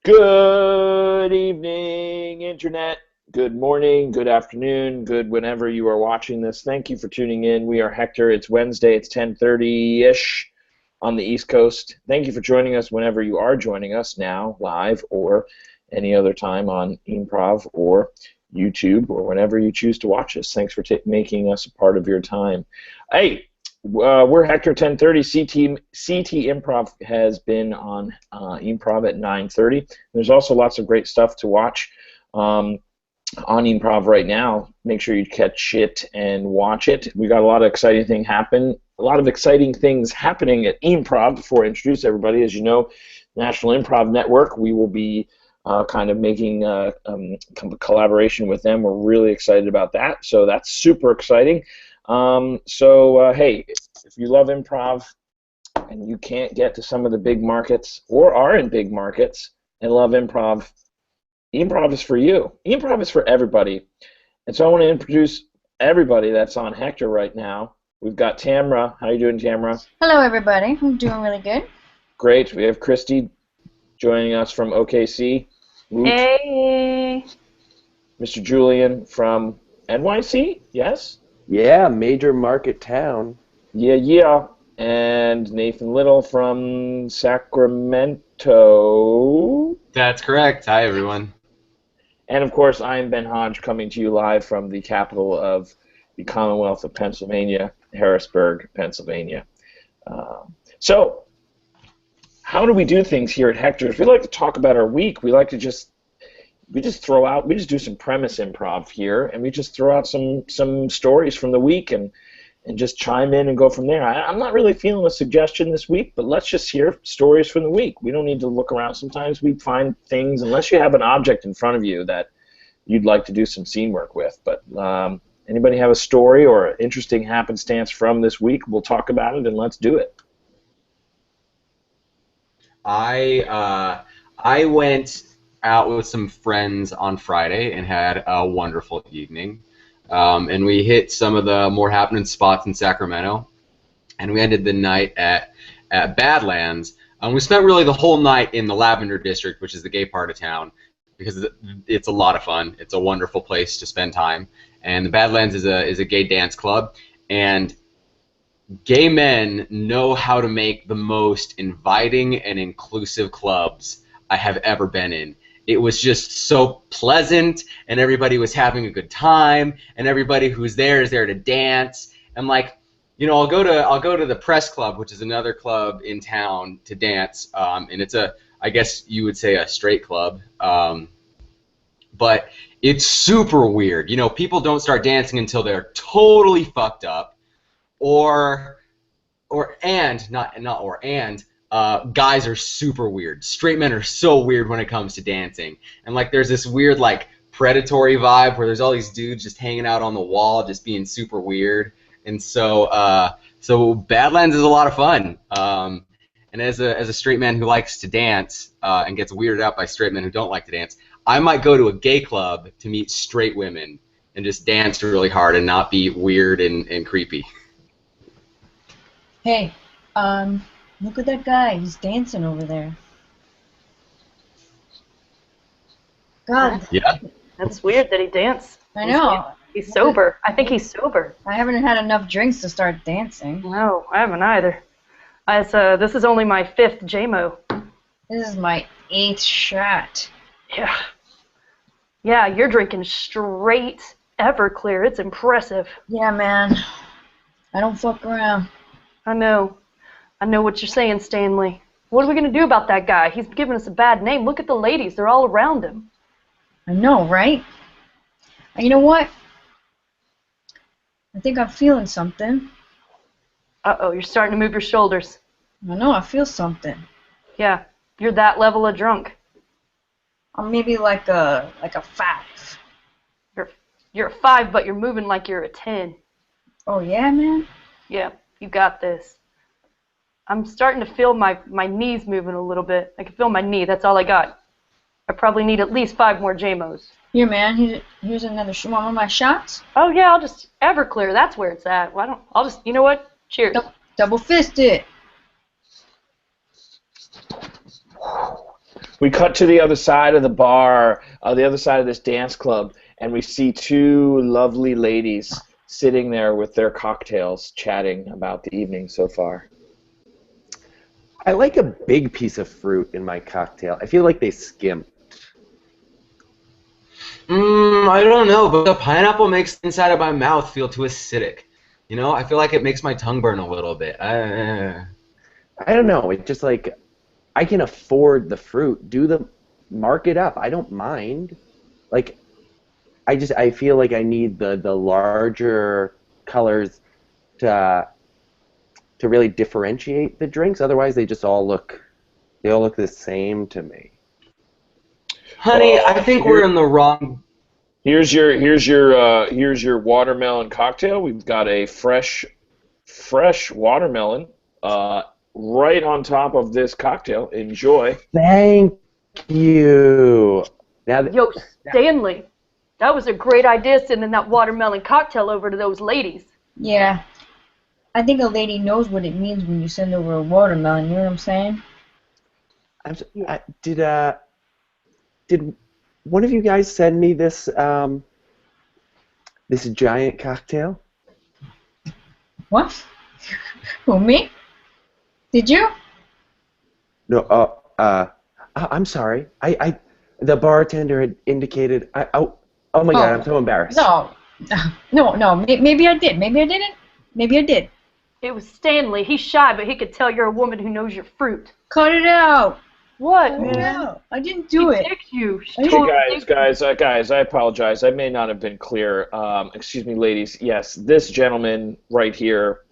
Good evening, Internet. Good morning, good afternoon, good whenever you are watching this. Thank you for tuning in. We are Hector. It's Wednesday. It's 10:30-ish on the East Coast. Thank you for joining us whenever you are joining us now, live, or any other time on E-Mprov or YouTube, or whenever you choose to watch us. Thanks for making us a part of your time. Hey, we're Hector 1030. CT Improv has been on Improv at 9:30. There's also lots of great stuff to watch on Improv right now. Make sure you catch it and watch it. We got a lot of exciting things happening at Improv. Before I introduce everybody, as you know, National Improv Network. We will be kind of making a collaboration with them. We're really excited about that. So that's super exciting. Hey, if you love improv and you can't get to some of the big markets or are in big markets and love improv, improv is for you. Improv is for everybody. And so I want to introduce everybody that's on Hector right now. We've got Tamra. How you doing, Tamra? Hello, everybody. I'm doing really good. Great. We have Christy joining us from OKC. Woot. Hey. Mr. Julian from NYC, yes? Yeah, major market town. Yeah. And Nathan Little from Sacramento. That's correct. Hi, everyone. And, of course, I'm Ben Hodge coming to you live from the capital of the Commonwealth of Pennsylvania, Harrisburg, Pennsylvania. So, how do we do things here at Hector's? We like to talk about our week. We like to just do some premise improv here, and we just throw out some stories from the week and just chime in and go from there. I'm not really feeling a suggestion this week, but let's just hear stories from the week. We don't need to look around. Sometimes we find things, unless you have an object in front of you that you'd like to do some scene work with. But anybody have a story or an interesting happenstance from this week? We'll talk about it, and let's do it. I went out with some friends on Friday and had a wonderful evening. And we hit some of the more happening spots in Sacramento. And we ended the night at Badlands. We spent really the whole night in the Lavender District, which is the gay part of town, because it's a lot of fun. It's a wonderful place to spend time. And the Badlands is a gay dance club. And gay men know how to make the most inviting and inclusive clubs I have ever been in. It was just so pleasant, and everybody was having a good time, and everybody who's there is there to dance. And like, you know, I'll go to the Press Club, which is another club in town, to dance, and it's I guess you would say a straight club, but it's super weird. You know, people don't start dancing until they're totally fucked up, guys are super weird. Straight men are so weird when it comes to dancing. And like there's this weird like predatory vibe where there's all these dudes just hanging out on the wall just being super weird. And so Badlands is a lot of fun. And as a straight man who likes to dance and gets weirded out by straight men who don't like to dance, I might go to a gay club to meet straight women and just dance really hard and not be weird and creepy. Hey, look at that guy. He's dancing over there. God. Yeah. That's weird that he danced. I know. He's sober. I think he's sober. I haven't had enough drinks to start dancing. No, I haven't either. This is only my 5th JMO. This is my 8th shot. Yeah. Yeah, you're drinking straight Everclear. It's impressive. Yeah, man. I don't fuck around. I know what you're saying, Stanley. What are we going to do about that guy? He's giving us a bad name. Look at the ladies. They're all around him. I know, right? And you know what? I think I'm feeling something. Uh-oh, you're starting to move your shoulders. I know, I feel something. Yeah, you're that level of drunk. I'm maybe like a 5. You're a 5, but you're moving like you're a 10. Oh, yeah, man? Yeah, you got this. I'm starting to feel my knees moving a little bit. I can feel my knee. That's all I got. I probably need at least 5 more JMOs. Here, man. Here's another one of my shots. Oh yeah, I'll just Everclear. That's where it's at. I'll just. You know what? Cheers. Double fist it. We cut to the other side of the bar, the other side of this dance club, and we see two lovely ladies sitting there with their cocktails, chatting about the evening so far. I like a big piece of fruit in my cocktail. I feel like they skimped. I don't know, but the pineapple makes the inside of my mouth feel too acidic. You know, I feel like it makes my tongue burn a little bit. I don't know. It's just like I can afford the fruit. Mark it up. I don't mind. Like I feel like I need the larger colors to really differentiate the drinks. Otherwise, they all look the same to me. Honey, I think we're in the wrong. Here's your watermelon cocktail. We've got a fresh watermelon right on top of this cocktail. Enjoy. Thank you. Yo, Stanley, that was a great idea sending that watermelon cocktail over to those ladies. Yeah. I think a lady knows what it means when you send over a watermelon, you know what I'm saying? Did one of you guys send me this this giant cocktail? What? Who, me? Did you? No, I'm sorry. The bartender had indicated. Oh my God, I'm so embarrassed. No. Maybe I did. Maybe I didn't. Maybe I did. It was Stanley. He's shy, but he could tell you're a woman who knows your fruit. Cut it out. What, Cut it man? out. I didn't do it. Picked you. She Hey, totally Guys, I apologize. I may not have been clear. Excuse me, ladies. Yes, this gentleman right here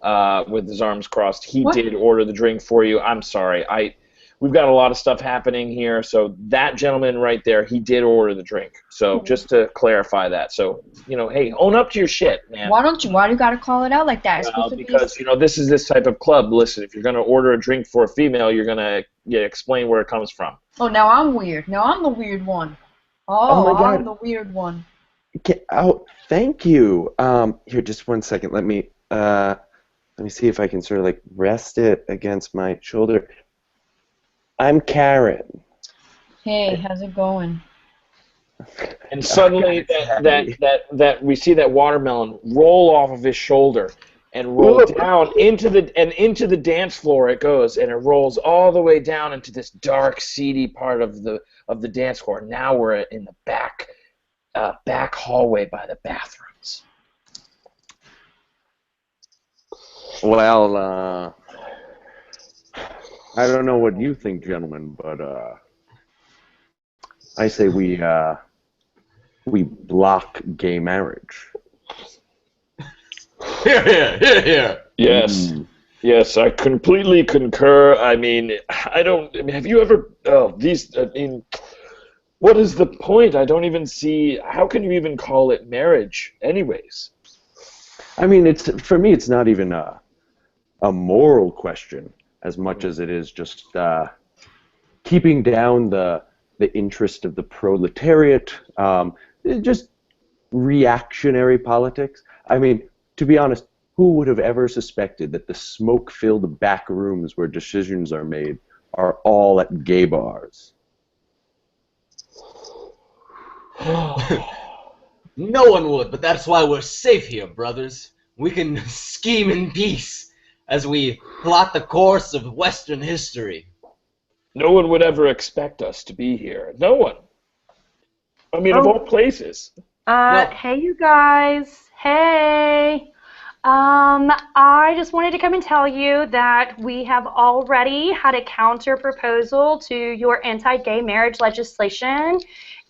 with his arms crossed, he What? did order the drink for you. I'm sorry. We've got a lot of stuff happening here, so that gentleman right there, he did order the drink. So just to clarify that. So, hey, own up to your shit, man. Why do you gotta call it out like that? It's supposed to be... Because, this is this type of club. Listen, if you're going to order a drink for a female, you're going to explain where it comes from. Oh, now I'm weird. Now I'm the weird one. Oh my God. I'm the weird one. Thank you. Here, just one second. Let me see if I can sort of like rest it against my shoulder. I'm Karen. Hey, how's it going? And suddenly that we see that watermelon roll off of his shoulder and roll down into the dance floor it goes, and it rolls all the way down into this dark, seedy part of the dance floor. Now we're in the back hallway by the bathrooms. Well, I don't know what you think, gentlemen, but I say we block gay marriage. Here. Yes. Yes, I completely concur. I mean, have you ever, what is the point? I don't even see, how can you even call it marriage anyways? I mean, for me, it's not even a moral question as much as it is just keeping down the interest of the proletariat, just reactionary politics. I mean, to be honest, who would have ever suspected that the smoke-filled back rooms where decisions are made are all at gay bars? No one would, but that's why we're safe here, brothers. We can scheme in peace as we plot the course of Western history. No one would ever expect us to be here. No one. I mean, of all places. Hey, you guys. Hey. I just wanted to come and tell you that we have already had a counter proposal to your anti-gay marriage legislation,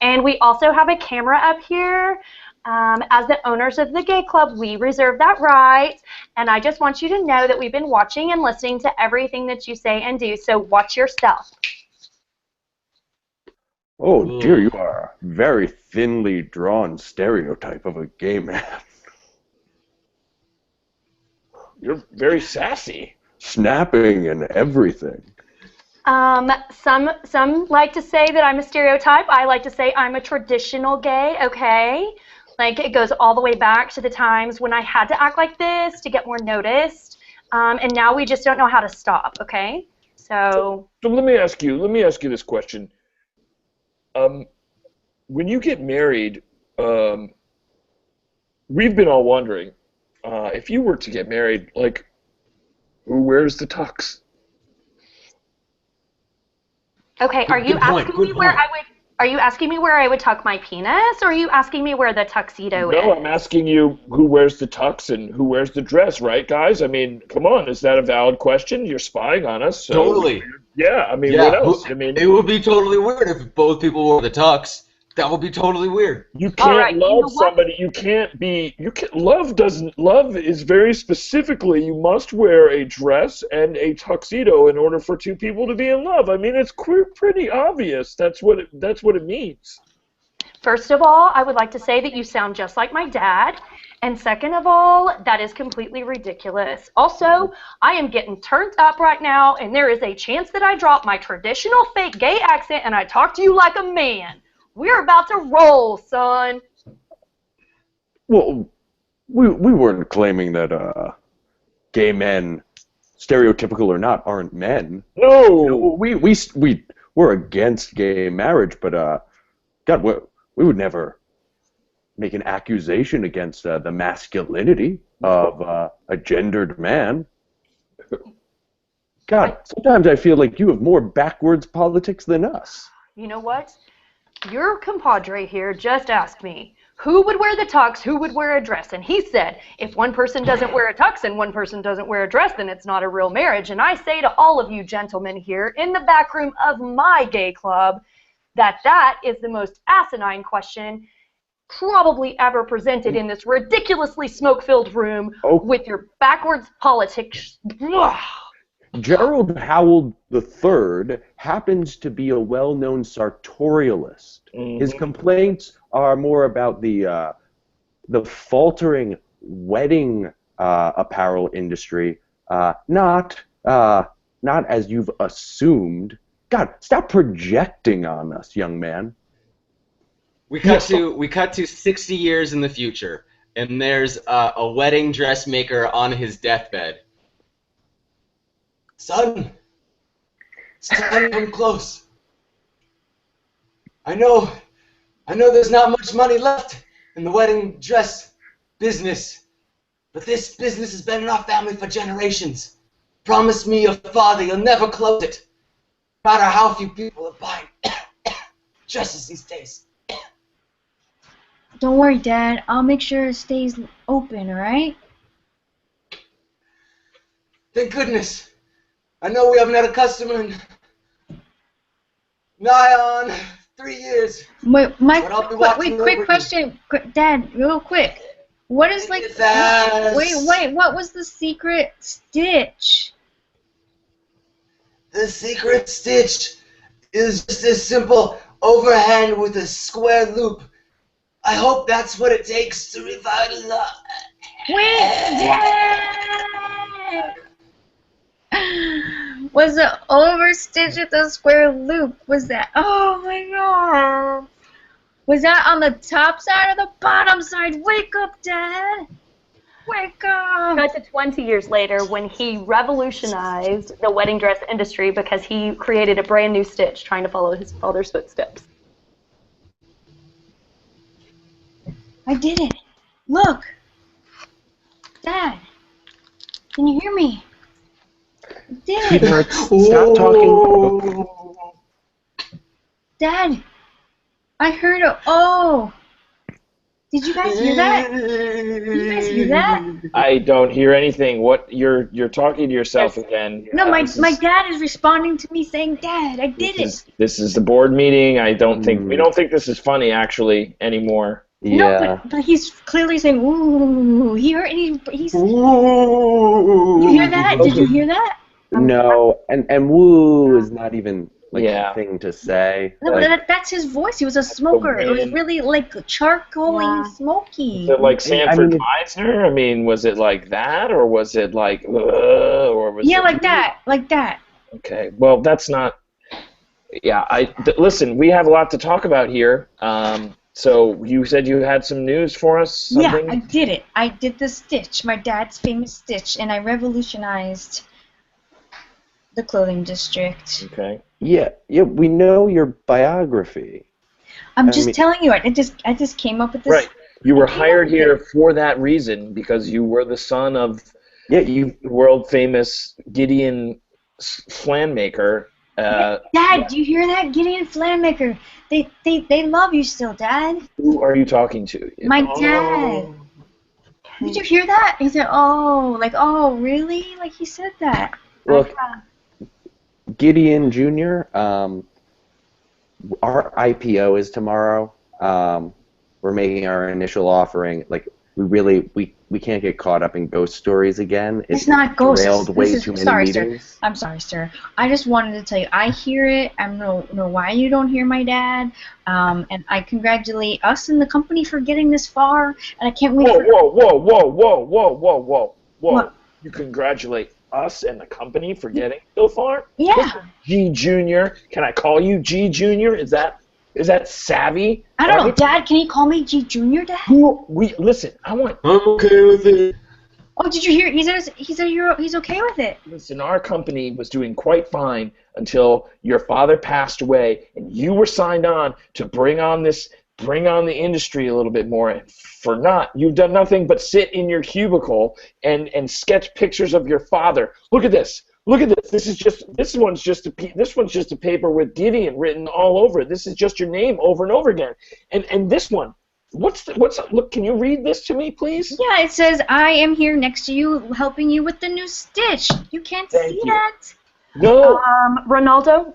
and we also have a camera up here. As the owners of the gay club, we reserve that right, and I just want you to know that we've been watching and listening to everything that you say and do, so watch yourself. Oh dear, you are a very thinly drawn stereotype of a gay man. You're very sassy. Snapping and everything. Some like to say that I'm a stereotype. I like to say I'm a traditional gay, okay? Like, it goes all the way back to the times when I had to act like this to get more noticed, and now we just don't know how to stop, okay? So let me ask you this question. when you get married, we've been all wondering, if you were to get married, like, who wears the tux? Okay, are you Good point, asking me good where point. I would? Are you asking me where I would tuck my penis, or are you asking me where the tuxedo No, is? I'm asking you who wears the tux and who wears the dress, right, guys? I mean, come on, is that a valid question? You're spying on us, so Totally. yeah. I mean, what Yeah, else? I mean, it would be totally weird if both people wore the tux. That would be totally weird. you All can't right, you know love what? somebody. You can't be. You can love doesn't love is very specifically. You must wear a dress and a tuxedo in order for two people to be in love. I mean, it's pretty obvious. That's what it means. First of all, I would like to say that you sound just like my dad. And second of all, that is completely ridiculous. Also, I am getting turned up right now, and there is a chance that I drop my traditional fake gay accent and I talk to you like a man. We're about to roll, son. Well, we weren't claiming that gay men, stereotypical or not, aren't men. No. We're against gay marriage, but God, we would never make an accusation against the masculinity of a gendered man. God, sometimes I feel like you have more backwards politics than us. You know what? Your compadre here just asked me, who would wear the tux, who would wear a dress? And he said, if one person doesn't wear a tux and one person doesn't wear a dress, then it's not a real marriage. And I say to all of you gentlemen here in the back room of my gay club that that is the most asinine question probably ever presented in this ridiculously smoke-filled room with your backwards politics. Ugh. Gerald Howell III happens to be a well-known sartorialist. His complaints are more about the faltering wedding apparel industry, not as you've assumed. God, stop projecting on us, young man. We cut to 60 years in the future, and there's a wedding dressmaker on his deathbed. Son, it's not even close. I know there's not much money left in the wedding dress business, but this business has been in our family for generations. Promise me your father you'll never close it, no matter how few people are buying dresses these days. Don't worry, Dad. I'll make sure it stays open, alright? Thank goodness. I know we haven't had a customer in nigh on 3 years. Wait, But I'll be watching quick over question. Dad, real quick. What is like... Fast. Wait, what was the secret stitch? The secret stitch is just a simple overhand with a square loop. I hope that's what it takes to revitalize. Wait, Dad! Was the overstitch with the square loop? Was that? Oh my God! Was that on the top side or the bottom side? Wake up, Dad! Wake up! Cut to 20 years later when he revolutionized the wedding dress industry because he created a brand new stitch trying to follow his father's footsteps. I did it! Look! Dad! Can you hear me? I did it! Sweetheart, stop talking. Dad! I heard a oh! Did you guys hear that? Did you guys hear that? I don't hear anything. What you're talking to yourself again. No, my This is- dad is responding to me saying, Dad, I did it! This is the board meeting. I don't think we don't think this is funny actually anymore. Yeah. No, but he's clearly saying, ooh, he's... Did you hear that? Did you hear that? No, and woo is not even like Yeah. a thing to say. No, Like, that's his voice. He was a smoker. It was wind. really like charcoal Yeah. and smoky. Is it like Sanford mean, Meisner? I mean, was it like that, or was it like, or was Yeah, it like that. Okay, well, that's not. Yeah, listen. We have a lot to talk about here. So you said you had some news for us. Something? Yeah, I did it. I did the stitch, my dad's famous stitch, and I revolutionized the clothing district. Okay. yeah, we know your biography. I'm I just mean- telling you. I just came up with this. Right. You were I came up hired with here it. for that reason because you were the son of Yeah, you. world famous Gideon Flanmaker. Dad, do you hear that? Gideon Flanmaker. They love you still, Dad. Who are you talking to? My dad. Did you hear that? He said, "Oh, like, oh, really?" Like he said that. Look, Gideon Jr. Our IPO is tomorrow. We're making our initial offering. Like we can't get caught up in ghost stories again. It's not ghosts. Derailed way too many meetings. Sir. I'm sorry, sir. I just wanted to tell you, I hear it. I don't know why you don't hear my dad. And I congratulate us and the company for getting this far. And I can't wait Whoa, for. whoa, whoa, whoa, whoa, whoa, whoa, whoa, whoa! What? You congratulate us and the company for getting so far? Yeah. G Junior. Can I call you G Junior? Is that savvy? I don't know, Right? Dad. Can you call me G Junior, Dad? Listen. I want. I'm okay with it. Oh, did you hear? He said he's okay with it. Listen, our company was doing quite fine until your father passed away, and you were signed on to bring on the industry a little bit more. And for not, you've done nothing but sit in your cubicle and sketch pictures of your father. Look at this. Look at this. This one's just a paper with Gideon written all over it. This is just your name over and over again. And this one. Look, can you read this to me, please? Yeah, it says, "I am here next to you, helping you with the new stitch." You can't Thank see you. that. No. Ronaldo,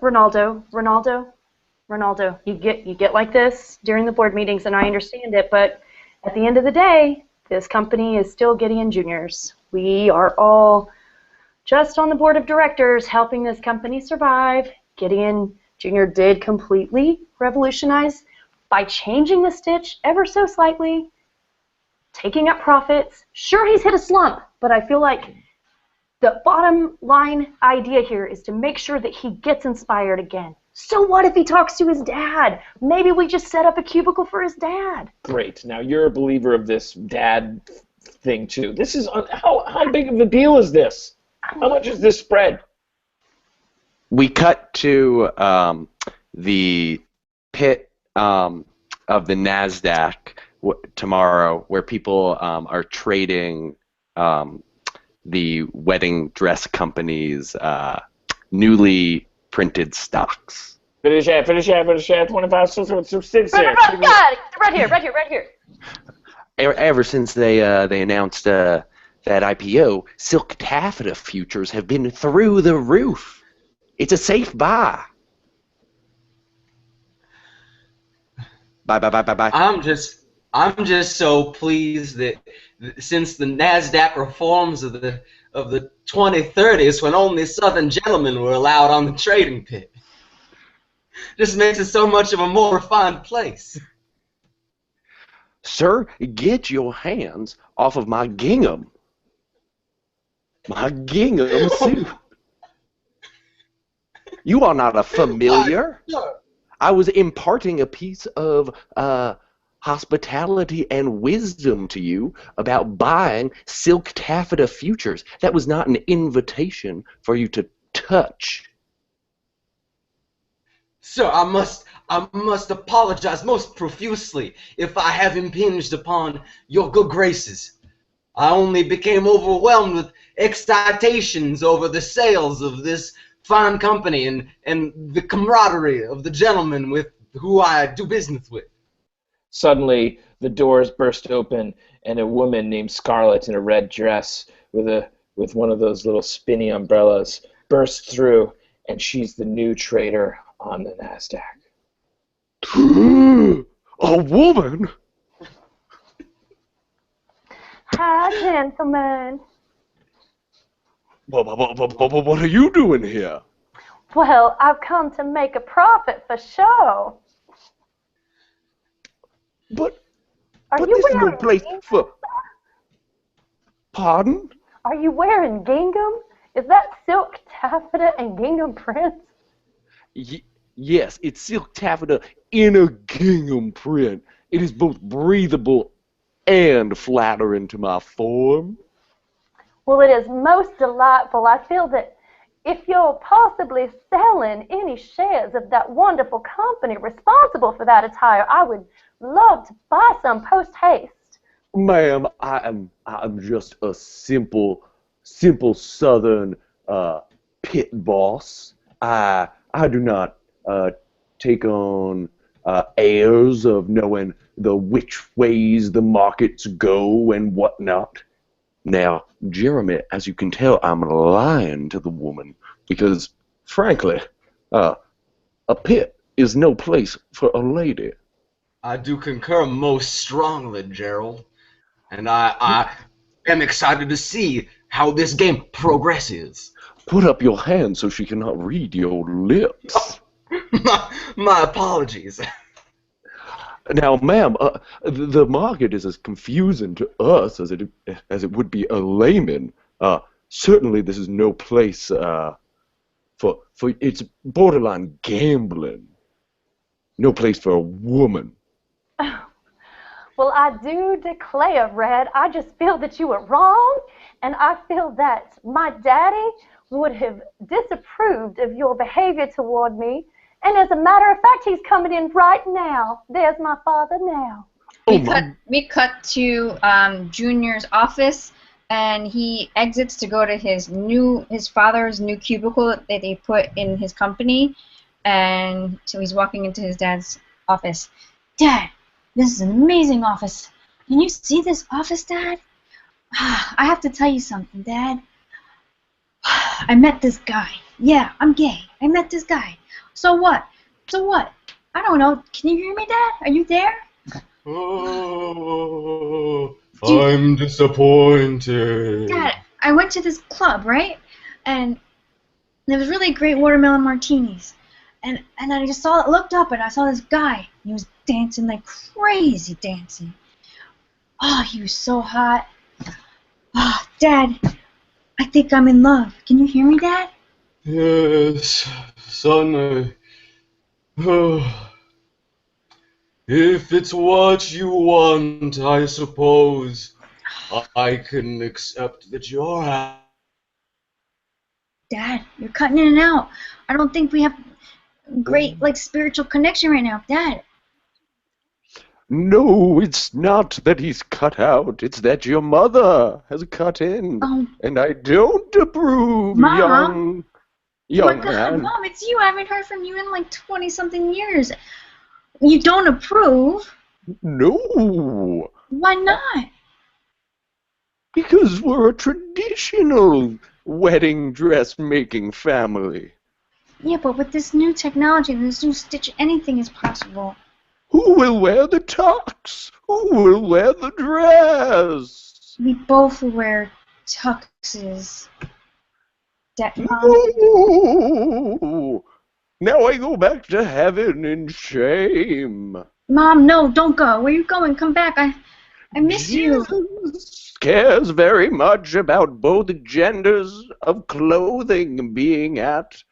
you get like this during the board meetings, and I understand it, but at the end of the day, this company is still Gideon Junior's. We are all just on the board of directors helping this company survive. Gideon Jr. did completely revolutionize by changing the stitch ever so slightly, taking up profits. Sure, he's hit a slump, but I feel like the bottom line idea here is to make sure that he gets inspired again. So what if he talks to his dad? Maybe we just set up a cubicle for his dad. Great. Now you're a believer of this dad thing too. This is how big of a deal is this? How much is this spread? We cut to the pit of the NASDAQ tomorrow, where people are trading the wedding dress company's newly printed stocks. Finish that, 25 subsistence. Right here. Ever since they announced that IPO, silk taffeta futures have been through the roof. It's a safe buy. Bye. I'm just so pleased that since the NASDAQ reforms of the 2030s, when only Southern gentlemen were allowed on the trading pit, just makes it so much of a more refined place. Sir, get your hands off of my gingham. My gingham suit. You are not a familiar. I was imparting a piece of hospitality and wisdom to you about buying silk taffeta futures. That was not an invitation for you to touch. Sir, I must apologize most profusely if I have impinged upon your good graces. I only became overwhelmed with excitations over the sales of this fine company and the camaraderie of the gentlemen with who I do business with. Suddenly, the doors burst open, and a woman named Scarlett in a red dress with one of those little spinny umbrellas bursts through, and she's the new trader on the NASDAQ. A woman? Hi, gentlemen. What are you doing here? Well, I've come to make a profit for sure. But Are you this is no wearing place gingham? for... Pardon? Are you wearing gingham? Is that silk taffeta and gingham print? Yes, it's silk taffeta in a gingham print. It is both breathable and flattering to my form. Well, it is most delightful. I feel that if you're possibly selling any shares of that wonderful company responsible for that attire, I would love to buy some post-haste. Ma'am, I'm just a simple Southern pit boss. I do not take on airs of knowing the which ways the markets go and whatnot. Now, Jeremy, as you can tell, I'm lying to the woman because, frankly, a pit is no place for a lady. I do concur most strongly, Gerald. And I am excited to see how this game progresses. Put up your hand so she cannot read your lips. My apologies. Now, ma'am, the market is as confusing to us as it would be a layman. Certainly, this is no place for it's borderline gambling. No place for a woman. Well, I do declare, Red, I just feel that you were wrong, and I feel that my daddy would have disapproved of your behavior toward me. And as a matter of fact, he's coming in right now. There's my father now. We cut to Junior's office, and he exits to go to his father's new cubicle that they put in his company, and so he's walking into his dad's office. Dad, this is an amazing office. Can you see this office, Dad? I have to tell you something, Dad. I met this guy. Yeah, I'm gay. I met this guy. So what? So what? I don't know. Can you hear me, Dad? Are you there? Oh, I'm disappointed. Dad, I went to this club, right? And there was really great watermelon martinis. And I just looked up and I saw this guy. He was dancing like crazy dancing. Oh, he was so hot. Oh, Dad, I think I'm in love. Can you hear me, Dad? Yes, son. If it's what you want, I suppose I can accept that you're happy. Dad, you're cutting in and out. I don't think we have great spiritual connection right now, Dad. No, it's not that he's cut out. It's that your mother has cut in. Oh. And I don't approve, Mom. young Oh my God, man. Mom, it's you. I haven't heard from you in like 20-something years. You don't approve? No, Why not? because we're a traditional wedding dress-making family. Yeah, but with this new technology and this new stitch, anything is possible. Who will wear the tux? Who will wear the dress? We both wear tuxes. Mom. No! Now I go back to heaven in shame. Mom, no, don't go. Where are you going? Come back. I miss you. Jesus cares very much about both genders of clothing being at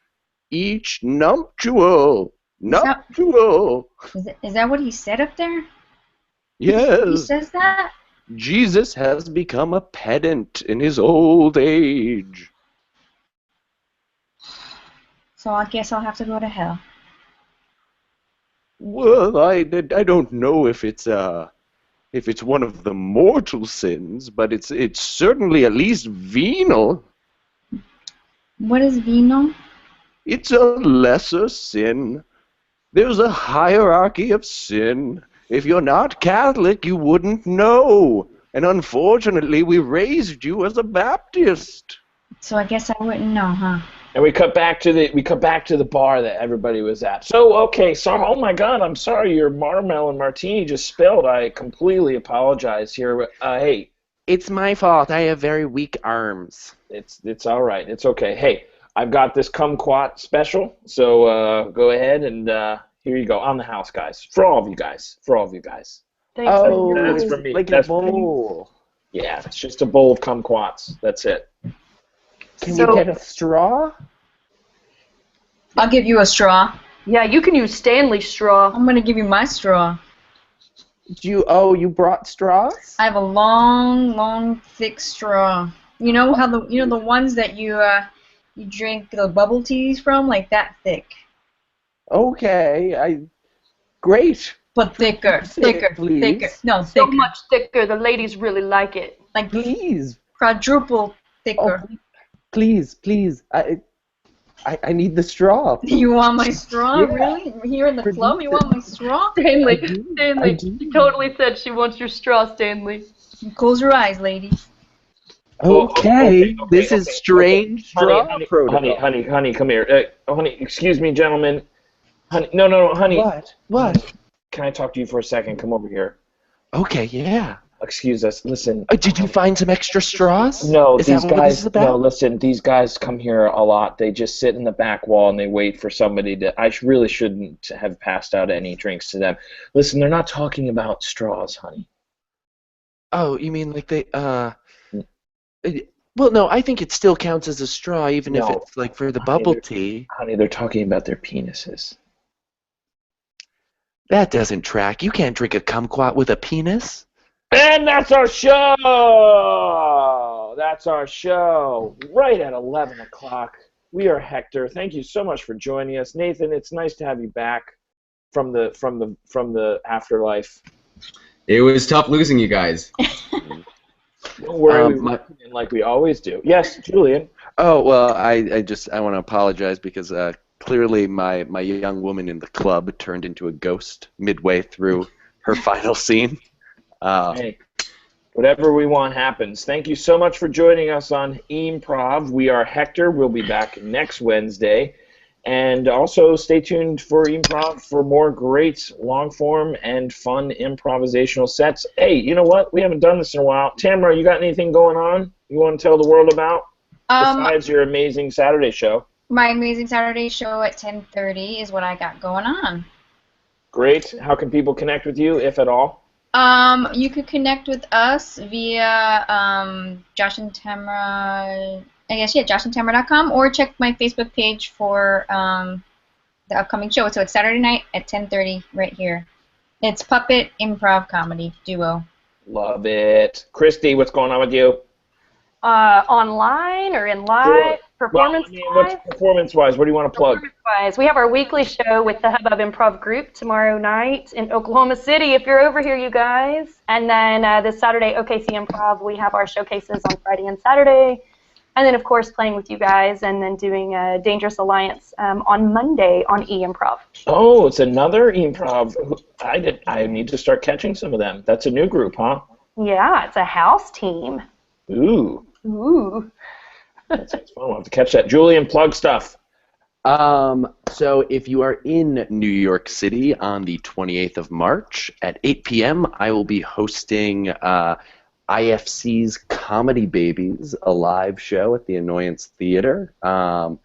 each nuptial. Is that what he said up there? Yes. He says that? Jesus has become a pedant in his old age. So I guess I'll have to go to hell. Well, I don't know if it's one of the mortal sins, but it's certainly at least venal. What is venal? It's a lesser sin. There's a hierarchy of sin. If you're not Catholic, you wouldn't know. And unfortunately, we raised you as a Baptist. So I guess I wouldn't know, huh? And we cut back to the bar that everybody was at. So okay, oh my God, I'm sorry, your watermelon martini just spilled. I completely apologize here. Hey, it's my fault. I have very weak arms. It's all right. It's okay. Hey, I've got this kumquat special. So go ahead and here you go on the house, guys. For all of you guys. Thanks. Oh, That's for me. like That's a for me. bowl. Yeah, it's just a bowl of kumquats. That's it. Can we get a straw? I'll give you a straw. Yeah, you can use Stanley's straw. I'm gonna give you my straw. You brought straws? I have a long, thick straw. You know how the ones that you you drink the bubble teas from, like that thick. Okay, great. But thicker, thicker, please. thicker. No, So thicker. much thicker. The ladies really like it. Like Please. quadruple thicker. Oh, please. I need the straw. You want my straw? Yeah. Really? Here in the club, you want my straw? Stanley, I Stanley, do. she totally said she wants your straw, Stanley. Close your eyes, ladies. Okay, this is okay. strange straw Honey, protocol. honey, come here. Honey, excuse me, gentlemen. Honey, no, honey. What? Can I talk to you for a second? Come over here. Okay, yeah. Excuse us. Listen. Did you find some extra straws? No, is these that what guys. this is about? No, listen. These guys come here a lot. They just sit in the back wall and they wait for somebody to. I really shouldn't have passed out any drinks to them. Listen, they're not talking about straws, honey. Oh, you mean like they well, no, I think it still counts as a straw, even if No. it's like for the Honey, bubble they're- tea. Honey, they're talking about their penises. That doesn't track. You can't drink a kumquat with a penis. And that's our show. That's our show. Right at 11 o'clock. We are Hector. Thank you so much for joining us, Nathan. It's nice to have you back from the afterlife. It was tough losing you guys. Don't worry, we my- welcome you in like we always do. Yes, Julian. Oh well, I want to apologize because clearly my young woman in the club turned into a ghost midway through her final scene. Hey, whatever we want happens. Thank you so much for joining us on E-Mprov. We are Hector. We'll be back next Wednesday. And also stay tuned for E-Mprov for more great long-form and fun improvisational sets. Hey, you know what? We haven't done this in a while. Tamara, you got anything going on you want to tell the world about besides your amazing Saturday show? My amazing Saturday show at 10:30 is what I got going on. Great. How can people connect with you, if at all? You could connect with us via Josh and Tamara, I guess, yeah, joshandtamara.com, or check my Facebook page for the upcoming show. So it's Saturday night at 10:30 right here. It's Puppet Improv Comedy Duo. Love it. Christy, what's going on with you? Online or in live, performance-wise? What's performance-wise? What do you want to plug? Performance-wise, we have our weekly show with the Hubbub Improv Group tomorrow night in Oklahoma City, if you're over here, you guys. And then this Saturday, OKC Improv, we have our showcases on Friday and Saturday. And then, of course, playing with you guys, and then doing Dangerous Alliance on Monday on E-Mprov. Oh, it's another Improv. I need to start catching some of them. That's a new group, huh? Yeah, it's a house team. Ooh. Ooh. That sounds fun. We'll have to catch that. Julian, plug stuff. So if you are in New York City on the 28th of March at 8 p.m., I will be hosting IFC's Comedy Babies, a live show at the Annoyance Theater. I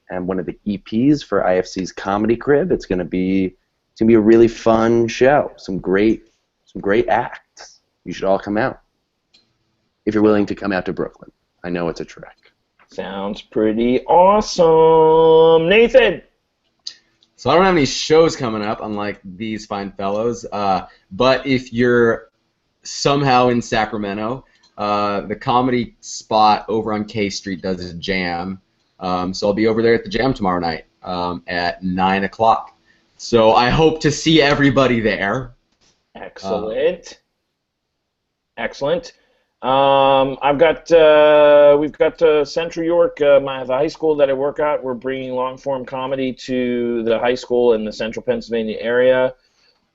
am one of the EPs for IFC's Comedy Crib. It's gonna be a really fun show. Some great acts. You should all come out if you're willing to come out to Brooklyn. I know it's a trek. Sounds pretty awesome. Nathan! So I don't have any shows coming up, unlike these fine fellows. But if you're somehow in Sacramento, the comedy spot over on K Street does a jam. So I'll be over there at the jam tomorrow night at 9 o'clock. So I hope to see everybody there. Excellent. Excellent. We've got Central York, the high school that I work at. We're bringing long-form comedy to the high school in the central Pennsylvania area.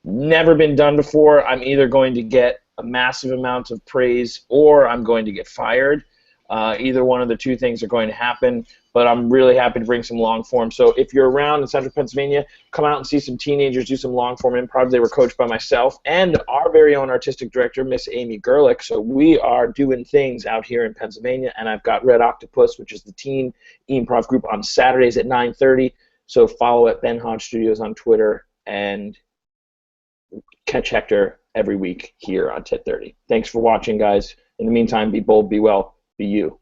Never been done before. I'm either going to get a massive amount of praise or I'm going to get fired. Either one of the two things are going to happen, but I'm really happy to bring some long form. So if you're around in central Pennsylvania, come out and see some teenagers do some long form improv. They were coached by myself and our very own artistic director, Miss Amy Gerlich. So we are doing things out here in Pennsylvania, and I've got Red Octopus, which is the teen improv group, on Saturdays at 9:30. So follow at Ben Hodge Studios on Twitter and catch Hector every week here on 10:30. Thanks for watching, guys. In the meantime, be bold, be well, be you.